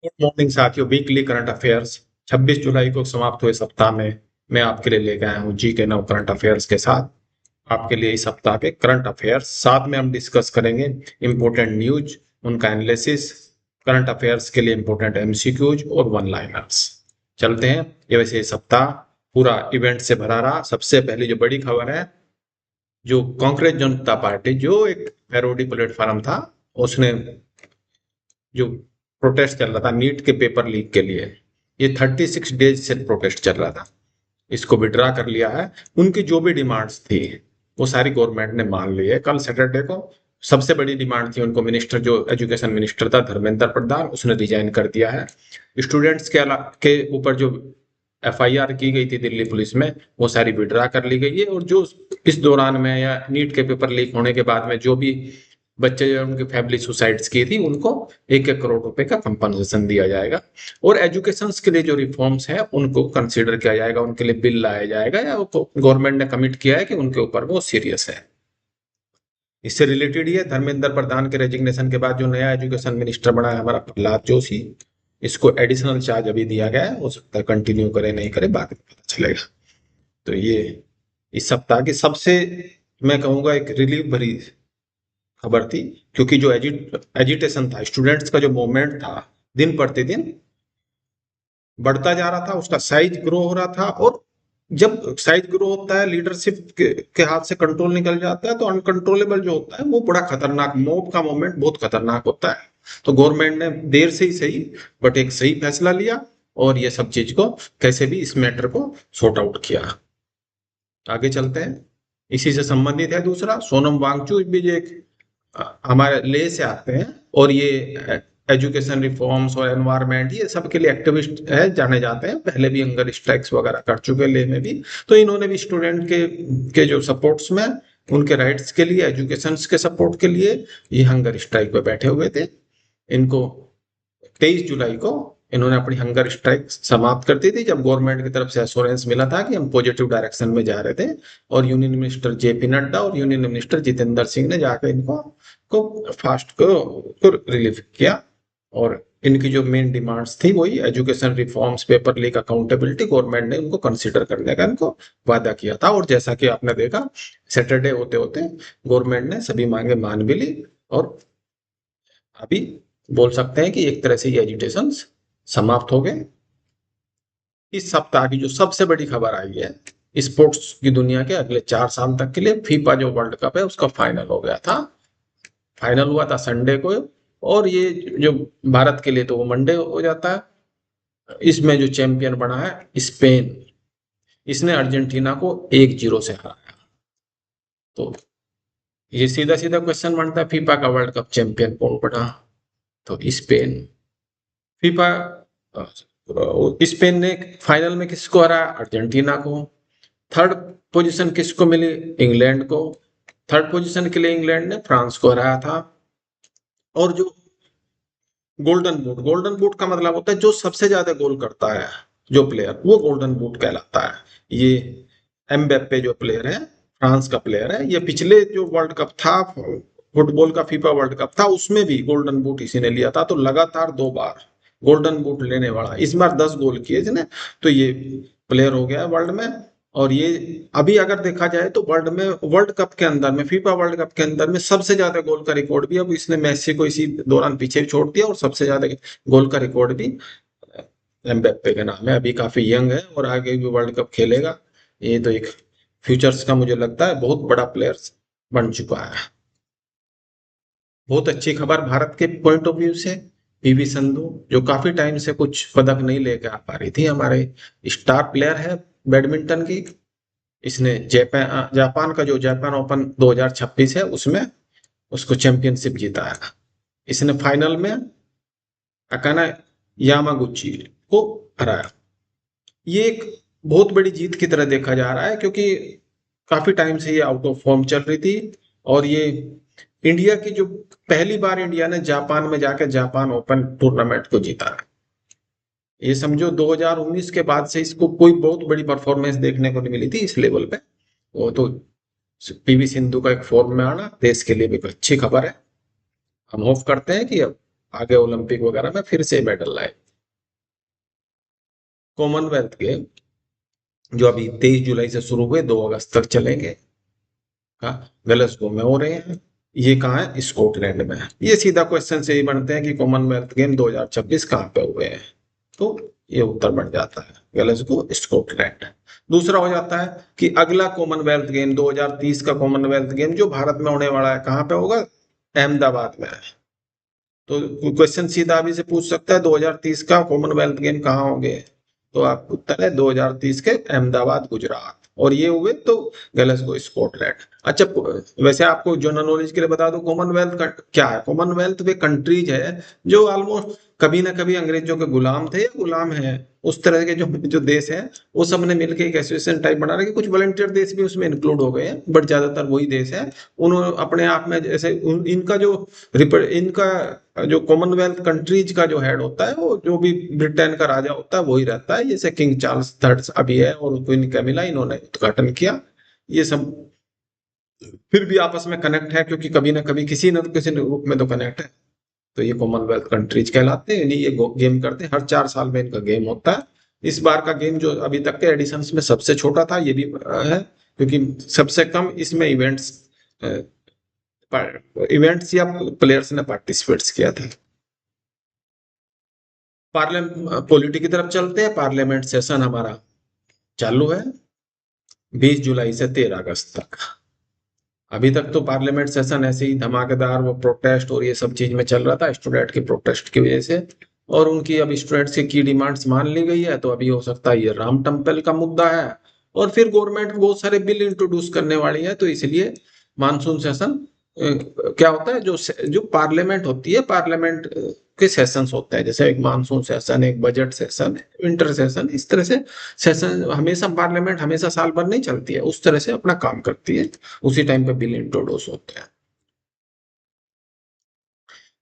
Good morning साथियों। Weekly current affairs 26 जुलाई को समाप्त हुए सप्ताह में मैं आपके लिए लेकर आया हूँ जी के 9 करंट अफेयर्स के साथ। आपके लिए इस सप्ताह के करंट अफेयर्स साथ में हम डिस्कस करेंगे इंपॉर्टेंट न्यूज, उनका एनालिसिस, करंट अफेयर्स के लिए इंपॉर्टेंट एमसीक्यूज और वन लाइनर्स। चलते हैं। ये वैसे ये सप्ताह पूरा इवेंट से भरा रहा। सबसे पहले जो बड़ी खबर है, जो कांग्रेस जनता पार्टी जो एक पैरोडी प्लेटफॉर्म था, उसने जो प्रोटेस्ट चल रहा था नीट के पेपर लीक के लिए, ये 36 डेज से प्रोटेस्ट चल रहा था, इसको विड्रा कर लिया है। उनकी जो भी डिमांड्स थी वो सारी गवर्नमेंट ने मान ली है। कल सैटरडे को सबसे बड़ी डिमांड थी उनको, मिनिस्टर जो एजुकेशन मिनिस्टर था धर्मेंद्र प्रधान, उसने रिजाइन कर दिया है। स्टूडेंट्स के ऊपर जो एफआईआर की गई थी दिल्ली पुलिस में, वो सारी विड्रा कर ली गई है। और जो इस दौरान में या नीट के पेपर लीक होने के बाद में जो भी बच्चे या उनकी फैमिली सुसाइड्स की थी, उनको 1-1 करोड़ रुपए का कंपनसेशन दिया जाएगा। और एजुकेशन के लिए जो रिफॉर्म्स है उनको कंसीडर किया जाएगा, उनके लिए बिल लाया जाएगा, या गवर्नमेंट ने कमिट किया है कि उनके ऊपर वो सीरियस है। इससे रिलेटेड ही है, धर्मेंद्र प्रधान के रेजिग्नेशन के बाद जो नया एजुकेशन मिनिस्टर बना है हमारा प्रहलाद जोशी, इसको एडिशनल चार्ज अभी दिया गया है। हो सकता है कंटिन्यू करे नहीं करे, बाद में पता चलेगा। तो ये इस सप्ताह की सबसे, मैं कहूंगा, एक रिलीफ भरी खबर थी, क्योंकि जो एजिटेशन था, स्टूडेंट्स का जो मूवमेंट था, दिन प्रतिदिन बढ़ता जा रहा था, उसका साइज ग्रो हो रहा था। और जब साइज ग्रो होता है, लीडरशिप के हाथ से कंट्रोल निकल जाता है, तो अनकंट्रोलेबल जो होता है वो बड़ा खतरनाक, मॉब का मूवमेंट बहुत खतरनाक होता है। तो गवर्नमेंट ने देर से ही सही बट एक सही फैसला लिया, और ये सब चीज को कैसे भी इस मैटर को सॉर्ट आउट किया। आगे चलते हैं। इसी से संबंधित है दूसरा, सोनम वांगचुक भी एक हमारे ले से आते हैं, और ये एजुकेशन रिफॉर्म्स और एनवायरमेंट, ये सब के लिए एक्टिविस्ट है, जाने जाते हैं। पहले भी हंगर स्ट्राइक्स वगैरह कर चुके ले में भी। तो इन्होंने भी स्टूडेंट के जो सपोर्ट्स में, उनके राइट्स के लिए, एजुकेशन के सपोर्ट के लिए ये हंगर स्ट्राइक पे बैठे हुए थे। इनको 23 जुलाई को इन्होंने अपनी हंगर स्ट्राइक समाप्त कर दी थी, जब गवर्नमेंट की तरफ से एश्योरेंस मिला था कि हम पॉजिटिव डायरेक्शन में जा रहे थे। और यूनियन मिनिस्टर जेपी नड्डा और यूनियन मिनिस्टर जितेंद्र सिंह ने जाकर इनको फास्ट को रिलीव किया। और इनकी जो मेन डिमांड्स थी वही education reforms, paper leak, accountability, government ने उनको कंसीडर करने का इनको वादा किया था। और जैसा कि आपने देखा, सैटरडे होते होते गवर्नमेंट ने सभी मांगे मान भी ली, और अभी बोल सकते हैं कि एक तरह से ये एजुटेशन समाप्त हो गए। इस सप्ताह की जो सबसे बड़ी खबर आई है, स्पोर्ट्स की दुनिया के अगले 4 साल तक के लिए फीफा जो वर्ल्ड कप है उसका फाइनल हो गया था। फाइनल हुआ था संडे को। और ये जो भारत के लिए तो वो मंडे हो जाता है। इसमें जो चैंपियन बना है स्पेन, इसने अर्जेंटीना को 1-0 से हराया। तो ये सीधा सीधा क्वेश्चन बनता है, फीफा का वर्ल्ड कप चैंपियन कौन बना? तो स्पेन। फीफा स्पेन ने फाइनल में किसको हराया? अर्जेंटीना को। थर्ड पोजीशन किसको मिली? इंग्लैंड को। थर्ड पोजीशन के लिए इंग्लैंड ने फ्रांस को हराया था। और जो गोल्डन बूट का मतलब होता है जो सबसे ज्यादा गोल करता है जो प्लेयर, वो गोल्डन बूट कहलाता है। ये एम्बेप्पे जो प्लेयर है, फ्रांस का प्लेयर है, ये पिछले जो वर्ल्ड कप था, फुटबॉल का फीफा वर्ल्ड कप था, उसमें भी गोल्डन बूट इसी ने लिया था। तो लगातार 2 बार गोल्डन बूट लेने वाला, इस बार 10 गोल किए इसने। तो ये प्लेयर हो गया वर्ल्ड में। और ये अभी अगर देखा जाए तो वर्ल्ड में, वर्ल्ड कप के अंदर में, फीफा वर्ल्ड कप के अंदर में सबसे ज्यादा गोल का रिकॉर्ड भी अब इसने मेसी को इसी दौरान पीछे छोड़ दिया, और सबसे ज्यादा गोल का रिकॉर्ड भी एम्बेप्पे के नाम है। अभी काफी यंग है और आगे भी वर्ल्ड कप खेलेगा। ये तो एक फ्यूचर्स का मुझे लगता है बहुत बड़ा प्लेयर बन चुका है। बहुत अच्छी खबर भारत के पॉइंट ऑफ व्यू से, पीवी संधू जो काफी टाइम से कुछ पदक नहीं लेकर आ पा रही थी, हमारे स्टार प्लेयर है बैडमिंटन की। इसने जापान जापान का जो जापान ओपन 2026 है उसमें उसको चैंपियनशिप जीता है। इसने फाइनल में अकाना यामागुची को हराया। ये एक बहुत बड़ी जीत की तरह देखा जा रहा है, क्योंकि काफी टाइम से ये आउट ऑफ फॉर्म चल रही थी। और ये इंडिया की जो पहली बार इंडिया ने जापान में जाकर जापान ओपन टूर्नामेंट को जीता है। ये समझो 2019 के बाद से इसको कोई बहुत बड़ी परफॉर्मेंस देखने को नहीं मिली थी इस लेवल पे। वो तो पीवी सिंधु का एक फॉर्म में आना देश के लिए भी एक अच्छी खबर है। हम होप करते हैं कि अब आगे ओलंपिक वगैरह में फिर से मेडल लाए। कॉमनवेल्थ गेम जो अभी 23 जुलाई से शुरू हुए 2 अगस्त तक चलेंगे, हाँ, ग्लासगो में हो रहे हैं। ये कहाँ है? स्कॉटलैंड में। ये सीधा क्वेश्चन से ही बनते हैं कि कॉमनवेल्थ गेम 2026 कहाँ पे हुए हैं, तो ये उत्तर बन जाता है ग्लासगो, स्कॉटलैंड। दूसरा हो जाता है कि अगला कॉमनवेल्थ गेम 2030 का कॉमनवेल्थ गेम जो भारत में होने वाला है, कहाँ पे होगा? अहमदाबाद में। तो क्वेश्चन सीधा अभी से पूछ सकता है 2030 का कॉमनवेल्थ गेम कहाँ होंगे, तो आप उत्तर है 2030 के अहमदाबाद, गुजरात। और ये हुए तो ग्लासगो, स्कॉटलैंड। अच्छा, वैसे आपको जनरल नॉलेज के लिए बता दो, कॉमनवेल्थ क्या है? कॉमनवेल्थ वे कंट्रीज है जो ऑलमोस्ट कभी ना कभी अंग्रेजों के गुलाम थे या गुलाम है, उस तरह के जो जो देश है, वो सब ने मिलकर एक एसोसिएशन टाइप बना रखा है। कुछ वॉलंटियर देश भी उसमें इंक्लूड हो गए हैं, बट ज्यादातर वही देश है। उन्होंने अपने आप में जैसे इनका जो इनका जो कॉमनवेल्थ कंट्रीज का जो हेड होता है, वो जो भी ब्रिटेन का राजा होता है वही रहता है। जैसे किंग चार्ल्स थर्ड अभी है और क्वीन कैमिला, इन्होंने उद्घाटन किया। ये सब फिर भी आपस में कनेक्ट है, क्योंकि कभी ना कभी किसी न किसी रूप में तो कनेक्ट है। तो ये कॉमनवेल्थ कंट्रीज कहलाते हैं, इन्हीं ये गेम करते हैं। हर 4 साल में इनका गेम होता है। इस बार का गेम जो अभी तक के एडिशंस में सबसे छोटा था, ये भी है, क्योंकि सबसे कम इसमें इवेंट्स या प्लेयर्स ने पार्टिसिपेट्स किया था। पार्लियामेंट पॉलिटी की तरफ चलते हैं। पार्लियामेंट सेशन हमारा चालू है 20 जुलाई से 13 अगस्त तक। अभी तक तो पार्लियामेंट सेशन ऐसे ही धमाकेदार, वो प्रोटेस्ट और ये सब चीज में चल रहा था, स्टूडेंट की प्रोटेस्ट की वजह से। और उनकी अब स्टूडेंट्स की डिमांड्स मान ली गई है, तो अभी हो सकता है ये राम टेम्पल का मुद्दा है। और फिर गवर्नमेंट बहुत सारे बिल इंट्रोड्यूस करने वाली है, तो इसलिए मानसून सेशन क्या होता है, जो जो पार्लियामेंट होती है, पार्लियामेंट के सेशंस होते हैं, जैसे एक मानसून सेशन, एक बजट सेशन, विंटर सेशन, इस तरह से सेशन। हमेशा पार्लियामेंट हमेशा साल भर नहीं चलती है, उस तरह से अपना काम करती है। उसी टाइम पे बिल इंट्रोड्यूस होते हैं।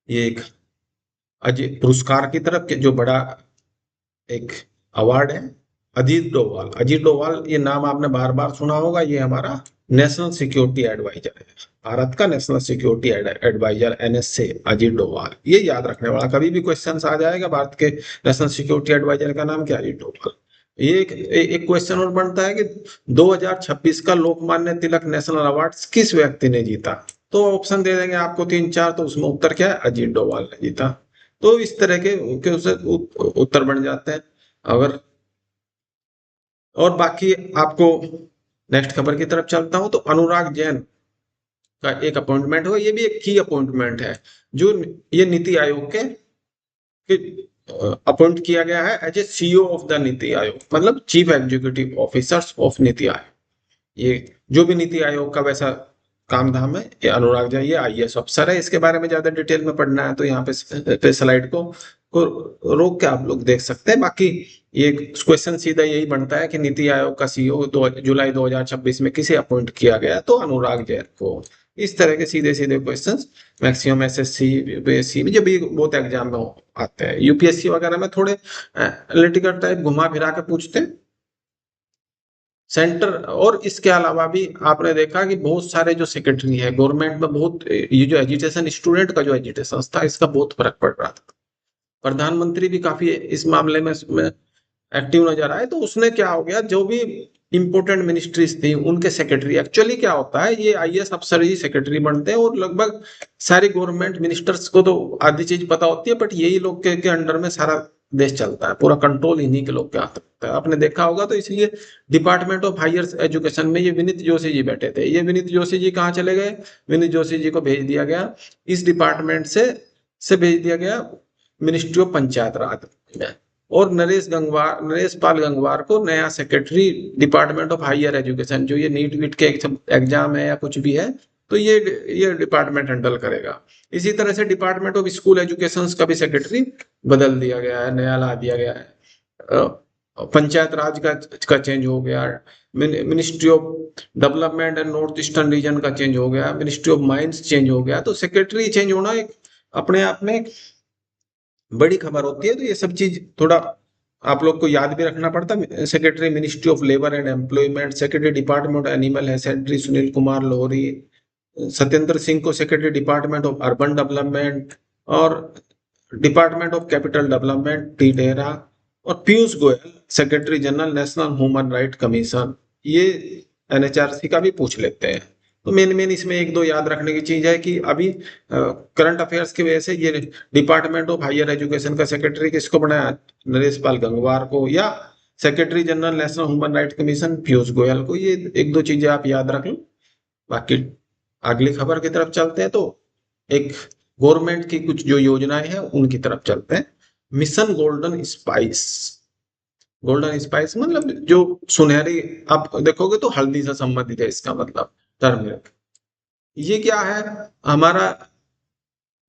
ये एक अजय पुरस्कार की तरफ के जो बड़ा एक अवार्ड है, अजीत डोभाल। अजीत डोभाल, ये नाम आपने बार बार सुना होगा। ये हमारा नेशनल सिक्योरिटी एडवाइजर है, भारत का national security adviser, NSA, Ajit Doval. ये याद रखने वाला, कभी भी क्वेश्चन आ जाएगा भारत के नेशनल सिक्योरिटी एडवाइजर का नाम क्या? अजीत डोभाल। ये एक क्वेश्चन और बनता है कि 2026 का लोकमान्य तिलक नेशनल अवार्ड किस व्यक्ति ने जीता? तो ऑप्शन दे देंगे आपको 3 4, तो उसमें उत्तर क्या है? अजीत डोभाल ने जीता। तो इस तरह के उसे उत्तर बन जाते हैं। अगर और बाकी आपको नेक्स्ट खबर की तरफ चलता हूं, तो अनुराग जैन का एक अपॉइंटमेंट हुआ। ये भी एक की अपॉइंटमेंट है, जो ये नीति आयोग के अपॉइंट किया गया है as a CEO of the NITI Aayog, मतलब chief executive officers of NITI Aayog. ये जो भी नीति आयोग का वैसा काम धाम है, ये अनुराग जैन, ये आईएएस अफसर है। इसके बारे में ज्यादा डिटेल में पढ़ना है तो यहाँ पे स्लाइड को रोक के आप लोग देख सकते हैं। बाकी ये क्वेश्चन सीधा यही बनता है कि नीति आयोग का सीईओ जुलाई 2026 में किसे अपॉइंट किया गया? तो अनुराग जैन को। इस तरह के सीधे सीधे क्वेश्चंस मैक्सिमम एसएससी, यूपीएससी में, जब भी बहुत एग्जाम में आते हैं, यूपीएससी वगैरह में थोड़े एनालिटिकल टाइप घुमा फिरा के पूछते हैं सेंटर। और इसके अलावा भी आपने देखा कि बहुत सारे जो सेक्रेटरी है गवर्नमेंट में, बहुत ये जो एजुकेशन, स्टूडेंट का जो एजुकेशन था, इसका बहुत फर्क पड़ रहा था। प्रधानमंत्री भी काफी इस मामले में एक्टिव नजर आए। तो उसने क्या हो गया, जो भी इंपोर्टेंट मिनिस्ट्रीज थी उनके सेक्रेटरी, एक्चुअली क्या होता है, ये आईएएस अफसर ही सेक्रेटरी बनते हैं। और लगभग सारी गवर्नमेंट मिनिस्टर्स को तो आधी चीज पता होती है, बट यही लोग के अंडर में सारा देश चलता है, पूरा कंट्रोल इन्हीं के लोग के हाथ होता है। आपने देखा होगा, तो इसलिए डिपार्टमेंट ऑफ हायर एजुकेशन में ये विनीत जोशी जी बैठे थे। ये विनीत जोशी जी कहाँ चले गए? विनीत जोशी जी को भेज दिया गया इस डिपार्टमेंट से भेज दिया गया मिनिस्ट्री ऑफ पंचायत राज में। और नरेश पाल गंगवार को नया secretary department of higher education, जो ये नीट वीट के एग्जाम है या कुछ भी है, तो ये डिपार्टमेंट हैंडल करेगा। इसी तरह से डिपार्टमेंट ऑफ स्कूल एजुकेशन का भी सेक्रेटरी बदल दिया गया है, नया ला दिया गया है। पंचायत राज का चेंज हो गया, ministry of development and north eastern region का चेंज हो गया, मिनिस्ट्री ऑफ माइंस चेंज हो गया। तो सेक्रेटरी चेंज होना एक अपने आप में बड़ी खबर होती है। तो ये सब चीज थोड़ा आप लोग को याद भी रखना पड़ता है। Secretary ministry of labour and employment, secretary department of animal husbandry Sunil Kumar Lohri, Satyendra Singh को secretary department of urban development, और डिपार्टमेंट ऑफ कैपिटल डेवलपमेंट टी डेरा, और Piyush Goyal secretary general national human right commission, ये एनएचआरसी का भी पूछ लेते हैं। तो मेन इसमें एक दो याद रखने की चीज है कि अभी करंट अफेयर्स की वजह से ये डिपार्टमेंट ऑफ हायर एजुकेशन का सेक्रेटरी किसको बनाया, नरेश पाल गंगवार को, या secretary general national human right commission Piyush Goyal को। ये एक दो चीजें आप याद रख लो। बाकी अगली खबर की तरफ चलते हैं। तो एक गवर्नमेंट की कुछ जो योजनाएं हैं उनकी तरफ चलते हैं। Mission golden spice, golden spice मतलब जो सुनहरी, आप देखोगे तो हल्दी से संबंधित है इसका मतलब, टर्मरिक। ये क्या है, हमारा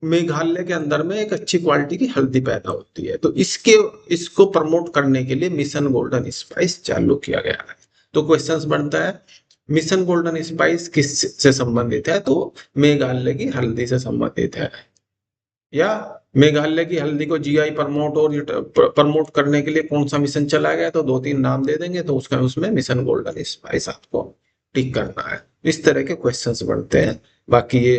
मेघालय के अंदर में एक अच्छी क्वालिटी की हल्दी पैदा होती है, तो इसको प्रमोट करने के लिए मिशन गोल्डन स्पाइस चालू किया गया है। तो क्वेश्चंस बनता है, मिशन गोल्डन स्पाइस किस से संबंधित है, तो मेघालय की हल्दी से संबंधित है। या मेघालय की हल्दी को जीआई प्रमोट करने के लिए कौन सा मिशन चलाया गया, तो दो तीन नाम दे देंगे, तो उसमें मिशन गोल्डन स्पाइस आपको टिक करना है। इस तरह के क्वेश्चंस बनते हैं। बाकी ये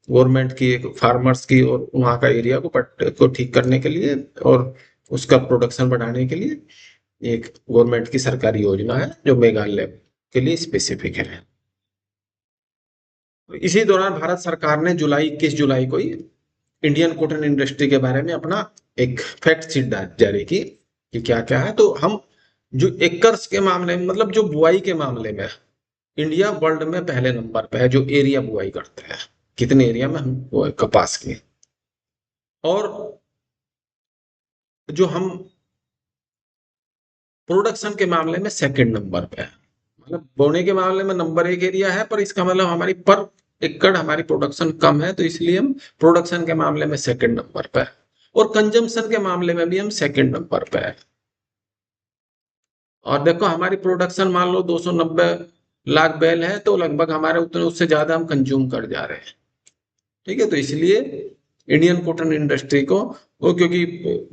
गवर्नमेंट की एक फार्मर्स की और वहाँ का एरिया को ठीक करने के लिए और उसका प्रोडक्शन बढ़ाने के लिए एक गवर्नमेंट की सरकारी योजना है जो मेघालय के लिए स्पेसिफिक है। इसी दौरान भारत सरकार ने 21 जुलाई को ही इंडियन कॉटन इंडस्ट्री के बारे में अपना एक फैक्ट शीट जारी की कि क्या क्या है। तो हम जो एकर्स के मामले में, मतलब जो बुआई के मामले में, इंडिया वर्ल्ड में पहले नंबर पे है जो एरिया बुआई करते हैं, कितने एरिया में हम कपास की। और जो हम प्रोडक्शन के मामले में सेकंड नंबर पे है, मतलब बोने के मामले में नंबर 1 एरिया है, पर इसका मतलब हमारी पर एकड़ हमारी प्रोडक्शन कम है, तो इसलिए हम प्रोडक्शन के मामले में सेकंड नंबर पे है। और कंजम्पशन के मामले में भी हम सेकंड नंबर पे है। और देखो हमारी प्रोडक्शन मान लो 290 लाख बैल है, तो लगभग हमारे उतने उससे ज्यादा हम कंज्यूम कर जा रहे हैं। ठीक है, तो इसलिए इंडियन कॉटन इंडस्ट्री को वो, क्योंकि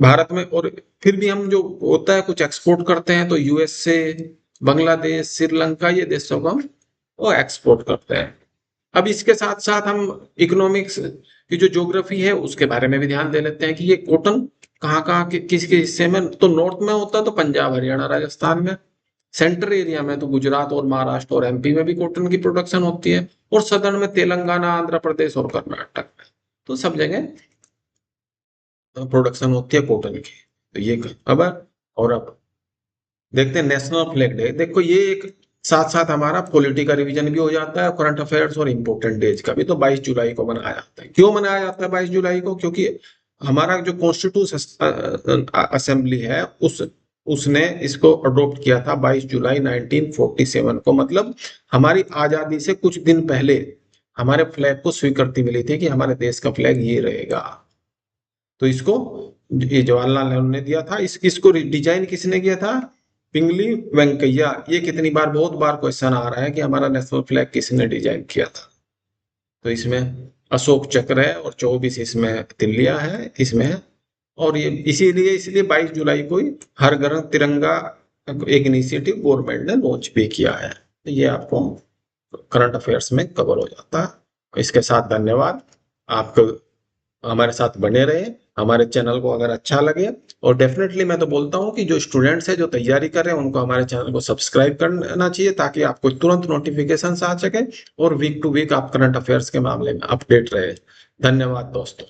भारत में, और फिर भी हम जो होता है कुछ एक्सपोर्ट करते हैं, तो यूएसए, बांग्लादेश, श्रीलंका, ये देशों को हम वो एक्सपोर्ट करते हैं। अब इसके साथ साथ हम इकोनॉमिक्स की जो ज्योग्राफी है उसके बारे में भी ध्यान दे लेते हैं कि ये कॉटन कहाँ कहाँ किस किस हिस्से में, तो नॉर्थ में होता है तो पंजाब, हरियाणा, राजस्थान में। सेंट्रल एरिया में तो गुजरात और महाराष्ट्र और एमपी में भी कॉटन की प्रोडक्शन होती है, और सदर्न में तेलंगाना, आंध्र प्रदेश और कर्नाटक में, तो सब जगह प्रोडक्शन होती है कॉटन की। तो ये खबर। और अब देखते हैं नेशनल फ्लैग डे। देखो ये एक साथ साथ हमारा पॉलिटिकल रिवीजन भी हो जाता है, करंट अफेयर्स और इंपॉर्टेंट डेज का भी। तो 22 जुलाई को मनाया जाता है। क्यों मनाया जाता है 22 जुलाई को? क्योंकि हमारा जो कॉन्स्टिट्यूशन असेंबली है उसने इसको अडॉप्ट किया था 22 जुलाई 1947 को। मतलब हमारी आजादी से कुछ दिन पहले हमारे फ्लैग को स्वीकृति मिली थी कि हमारे देश का फ्लैग ये रहेगा। तो इसको ये जवाहरलाल नेहरू ने दिया था। इसको डिजाइन किसने किया था? पिंगली वेंकैया। ये कितनी बार, बहुत बार क्वेश्चन आ रहा है कि हमारा नेशनल फ्लैग किसने डिजाइन किया था। तो इसमें अशोक चक्र है और 24 इसमें तिल्लियां है इसमें। और ये इसलिए 22 जुलाई को ही हर घर तिरंगा एक इनिशिएटिव गवर्नमेंट ने लॉन्च भी किया है। ये आपको करंट अफेयर्स में कवर हो जाता है। इसके साथ धन्यवाद। आप हमारे साथ बने रहे, हमारे चैनल को अगर अच्छा लगे, और डेफिनेटली मैं तो बोलता हूँ कि जो स्टूडेंट्स हैं जो तैयारी कर रहे हैं उनको हमारे चैनल को सब्सक्राइब करना चाहिए, ताकि आपको तुरंत नोटिफिकेशन आ सके और वीक टू वीक आप करंट अफेयर्स के मामले में अपडेट रहे। धन्यवाद दोस्तों।